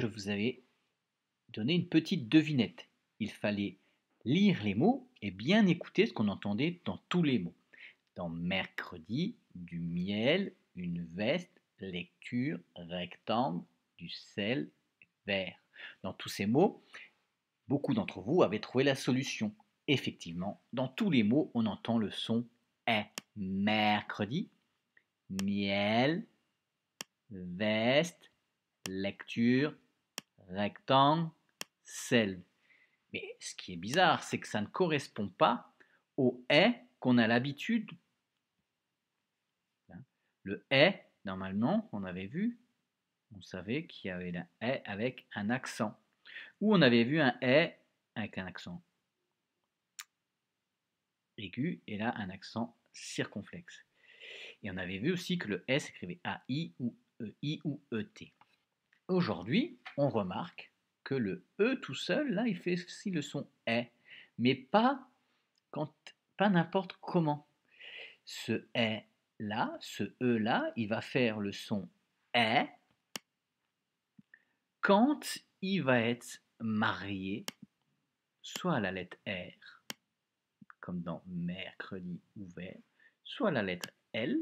je vous avais donné une petite devinette. Il fallait lire les mots et bien écouter ce qu'on entendait dans tous les mots. Dans mercredi, du miel, une veste, lecture, rectangle, du sel, verre. Dans tous ces mots, beaucoup d'entre vous avaient trouvé la solution. Effectivement, dans tous les mots, on entend le son est. Mercredi, miel, veste, lecture, rectangle, sel. Mais ce qui est bizarre, c'est que ça ne correspond pas au est qu'on a l'habitude. Le est, normalement, on avait vu, on savait qu'il y avait un est avec un accent. Ou on avait vu un est avec un accent aigu et là un accent circonflexe. Et on avait vu aussi que le est s'écrivait AI ou EI ou ET. Aujourd'hui, on remarque que le E tout seul, là, il fait aussi le son est, mais pas n'importe comment. Ce est là, ce E là, il va faire le son est quand il va être marié soit à la lettre R, comme dans mercredi ouvert, soit à la lettre L,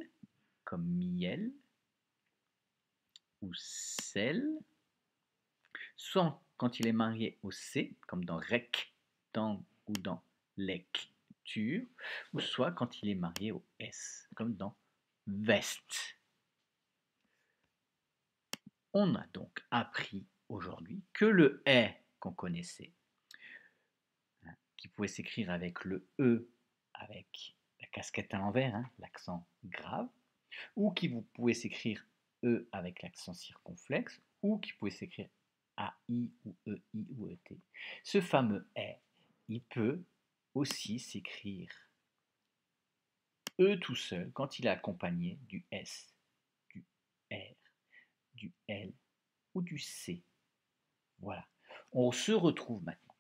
comme miel ou sel, soit quand il est marié au C, comme dans rectangle ou dans lecture, ou soit quand il est marié au S, comme dans veste. On a donc appris aujourd'hui que le est qu'on connaissait, qui pouvait s'écrire avec le E, avec la casquette à l'envers, l'accent grave, ou qui vous pouvez s'écrire E avec l'accent circonflexe, ou qui pouvait s'écrire AI ou EI ou ET. Ce fameux est, il peut aussi s'écrire E tout seul quand il est accompagné du S, du R, du L ou du C. Voilà. On se retrouve maintenant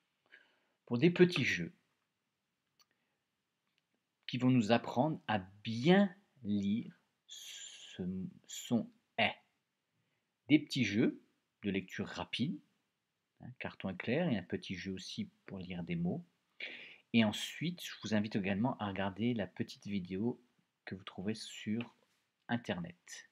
pour des petits jeux qui vont nous apprendre à bien lire ce son est. Des petits jeux de lecture rapide, carton éclair, et un petit jeu aussi pour lire des mots. Et ensuite, je vous invite également à regarder la petite vidéo que vous trouverez sur Internet.